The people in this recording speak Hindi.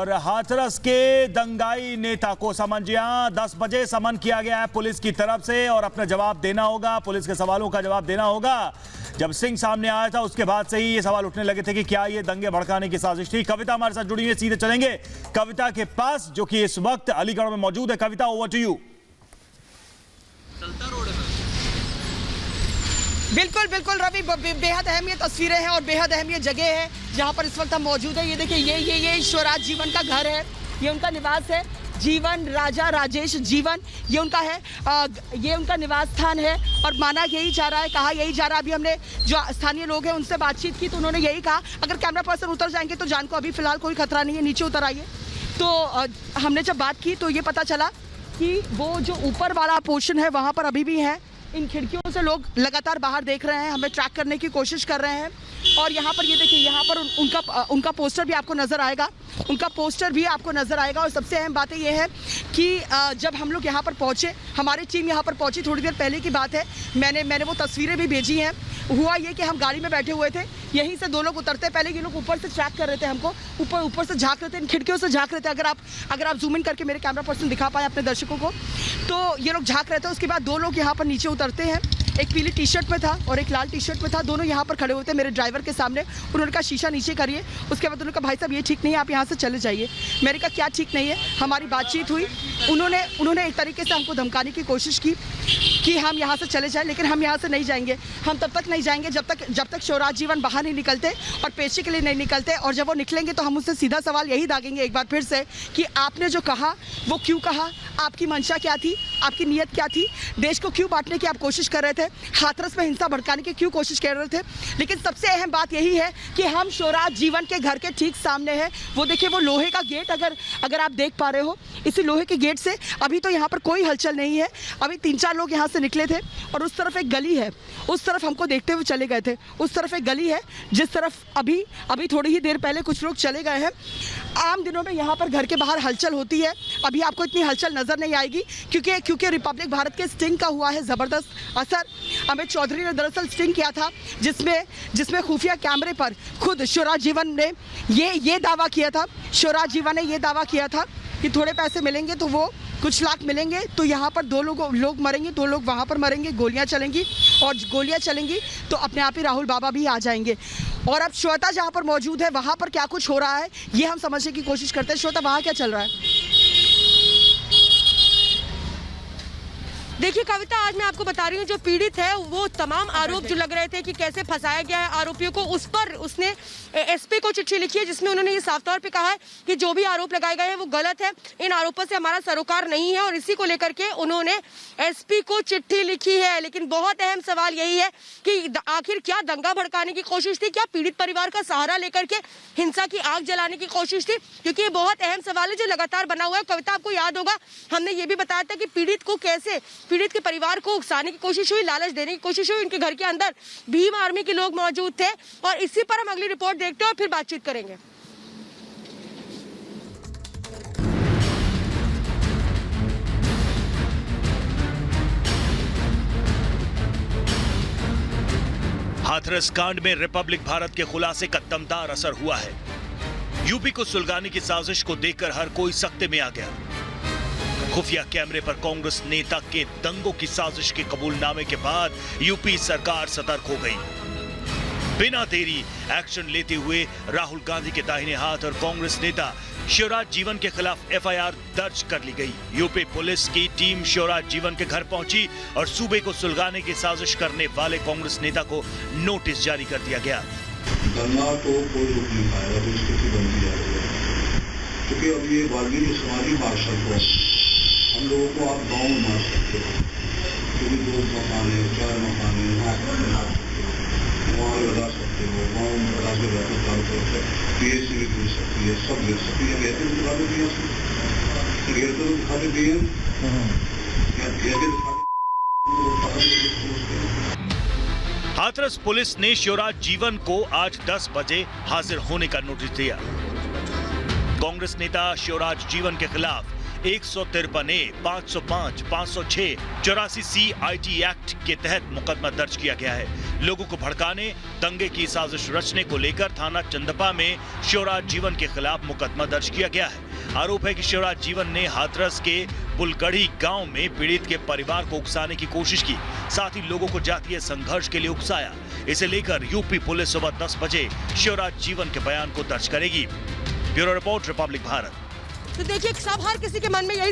और हाथरस के दंगाई नेता को समझिया 10 बजे समन किया गया है पुलिस की तरफ से और अपना जवाब देना होगा, पुलिस के सवालों का जवाब देना होगा। जब सिंह सामने आया था उसके बाद से ही ये सवाल उठने लगे थे कि क्या ये दंगे भड़काने की साजिश थी। कविता हमारे साथ जुड़ी हुई है, सीधे चलेंगे कविता के पास जो कि इस वक्त अलीगढ़ में मौजूद है। कविता, ओवर टू यू। बिल्कुल बिल्कुल रवि, बेहद अहमियत तस्वीरें हैं और बेहद अहमियत जगह है जहां पर इस वक्त हम मौजूद है। ये देखिए, ये स्वराज जीवन का घर है, ये उनका निवास है। जीवन, राजा राजेश जीवन, ये उनका है, ये उनका निवास स्थान है और माना यही जा रहा है, कहा यही जा रहा है। अभी हमने जो स्थानीय लोग हैं उनसे बातचीत की तो उन्होंने यही कहा, अगर कैमरा पर्सन उतर जाएंगे तो जान को अभी फिलहाल कोई खतरा नहीं है, नीचे उतर आइए। तो हमने जब बात की तो ये पता चला कि वो जो ऊपर वाला पोर्शन है वहाँ पर अभी भी है। इन खिड़कियों से लोग लगातार बाहर देख रहे हैं, हमें ट्रैक करने की कोशिश कर रहे हैं। और यहाँ पर ये देखिए, यहाँ पर उनका पोस्टर भी आपको नज़र आएगा, उनका पोस्टर भी आपको नज़र आएगा। और सबसे अहम बात ये है कि जब हम लोग यहाँ पर पहुँचे, हमारी टीम यहाँ पर पहुँची थोड़ी देर पहले की बात है, मैंने वो तस्वीरें भी भेजी हैं। हुआ ये कि हम गाड़ी में बैठे हुए थे, यहीं से दो लोग उतरते पहले ये लोग ऊपर से ट्रैक कर रहे थे हमको, ऊपर से झाँक रहे थे, इन खिड़कियों से झाँक रहे थे। अगर आप जूम इन करके मेरे कैमरा पर्सन दिखा पाए अपने दर्शकों को, तो ये लोग झाँक रहे थे। उसके बाद दो लोग यहाँ पर नीचे उतरते हैं, एक पीली टी शर्ट में था और एक लाल टी शर्ट में था। दोनों यहाँ पर खड़े हुए थे मेरे ड्राइवर के सामने। उन्होंने कहा शीशा नीचे करिए। उसके बाद उन्होंने कहा भाई साहब ये ठीक नहीं है, आप यहाँ से चले जाइए। मैंने कहा क्या ठीक नहीं है? हमारी बातचीत हुई, उन्होंने एक तरीके से हमको धमकाने की कोशिश की कि हम यहाँ से चले जाएं, लेकिन हम यहाँ से नहीं जाएंगे। हम तब तक नहीं जाएंगे जब तक स्वराज जीवन बाहर नहीं निकलते और पेशी के लिए नहीं निकलते। और जब वो निकलेंगे तो हम उससे सीधा सवाल यही दागेंगे एक बार फिर से कि आपने जो कहा वो क्यों कहा, आपकी मंशा क्या थी, आपकी नीयत क्या थी, देश को क्यों बांटने की आप कोशिश कर रहे थे, हाथरस में हिंसा भड़काने की क्यों कोशिश कर रहे थे। लेकिन सबसे अहम बात यही है कि हम स्वराज जीवन के घर के ठीक सामने है। वो देखिए, वो लोहे का गेट, अगर आप देख पा रहे हो, इसी लोहे के गेट से अभी तो यहाँ पर कोई हलचल नहीं है। अभी 3-4 लोग यहाँ से निकले थे और उस तरफ एक गली है, उस तरफ हमको देखते हुए चले गए थे। उस तरफ एक गली है जिस तरफ अभी थोड़ी ही देर पहले कुछ लोग चले गए हैं। आम दिनों में यहाँ पर घर के बाहर हलचल होती है, अभी आपको इतनी हलचल नजर नहीं आएगी क्योंकि रिपब्लिक के स्टिंग का हुआ है ज़बरदस्त असर। अमित चौधरी ने दरअसल स्टिंग किया था जिसमें खुफिया कैमरे पर खुद स्वराज जीवन ने ये दावा किया था, स्वराज जीवन ने ये दावा किया था कि थोड़े पैसे मिलेंगे तो वो कुछ लाख मिलेंगे तो यहाँ पर 2 लोग मरेंगे, 2 लोग वहाँ पर मरेंगे, गोलियाँ चलेंगी और गोलियाँ चलेंगी तो अपने आप ही राहुल बाबा भी आ जाएंगे। और अब श्वेता जहाँ पर मौजूद है वहाँ पर क्या कुछ हो रहा है ये हम समझने की कोशिश करते हैं। श्वेता, वहाँ क्या चल रहा है? देखिए कविता, आज मैं आपको बता रही हूँ, जो पीड़ित है वो तमाम आरोप जो लग रहे थे कि कैसे फंसाया गया है आरोपियों को, उस पर उसने एसपी को चिट्ठी लिखी है जिसमें उन्होंने ये साफ तौर पे कहा है कि जो भी आरोप लगाए गए हैं वो गलत है, इन आरोपों से हमारा सरोकार नहीं है। और इसी को लेकर के उन्होंने एसपी को चिट्ठी लिखी है। लेकिन बहुत अहम सवाल यही है कि आखिर क्या दंगा भड़काने की कोशिश थी, क्या पीड़ित परिवार का सहारा लेकर के हिंसा की आग जलाने की कोशिश थी, क्योंकि ये बहुत अहम सवाल है जो लगातार बना हुआ है। कविता, आपको याद होगा हमने ये भी बताया था कि पीड़ित के परिवार को उकसाने की कोशिश हुई, लालच देने की कोशिश हुई। उनके घर के अंदर भीम आर्मी के लोग मौजूद थे और इसी पर हम अगली रिपोर्ट देखते हैं और फिर बातचीत करेंगे। हाथरस कांड में रिपब्लिक भारत के खुलासे का दमदार असर हुआ है। यूपी को सुलगाने की साजिश को देखकर हर कोई सख्ते में आ गया। खुफिया कैमरे पर कांग्रेस नेता के दंगों की साजिश के कबूलनामे के बाद यूपी सरकार सतर्क हो गई। बिना देरी एक्शन लेते हुए राहुल गांधी के दाहिने हाथ और कांग्रेस नेता स्वराज जीवन के खिलाफ एफआईआर दर्ज कर ली गई। यूपी पुलिस की टीम स्वराज जीवन के घर पहुंची और सूबे को सुलगाने की साजिश करने वाले कांग्रेस नेता को नोटिस जारी कर दिया गया। दंगा को कोई रोक नहीं पाएगा, तो स्थिति बनती जा रही है। क्योंकि अब ये वाल्मीकि समाजी मार्शल को हम लोगों को आप गाँव में मार सकते हो, क्योंकि 2 मकान है, 4 मकान है, वहाँ लगा सकते हो, गाँव में लगा के रहते काम करते, पीएससी भी गिर सकती है, सब गिर सकती है। कहते हैं दिखा देती है, घेर तो दिखा देती है, हाथरस पुलिस ने स्वराज जीवन को आज 10 बजे हाजिर होने का नोटिस दिया। कांग्रेस नेता स्वराज जीवन के खिलाफ 153A, 505, 506, 84C IT एक्ट के तहत मुकदमा दर्ज किया गया है। लोगों को भड़काने, दंगे की साजिश रचने को लेकर थाना चंदपा में शिवराज जीवन के खिलाफ मुकदमा दर्ज किया गया है। आरोप है कि शिवराज जीवन ने हाथरस के बुलगढ़ी गांव में पीड़ित के परिवार को उकसाने की कोशिश की, साथ ही लोगों को जातीय संघर्ष के लिए उकसाया। इसे लेकर यूपी पुलिस सुबह 10 बजे शिवराज जीवन के बयान को दर्ज करेगी। Bureau report, Republic Bharat. तो देखिए, सब हर किसी के मन में यही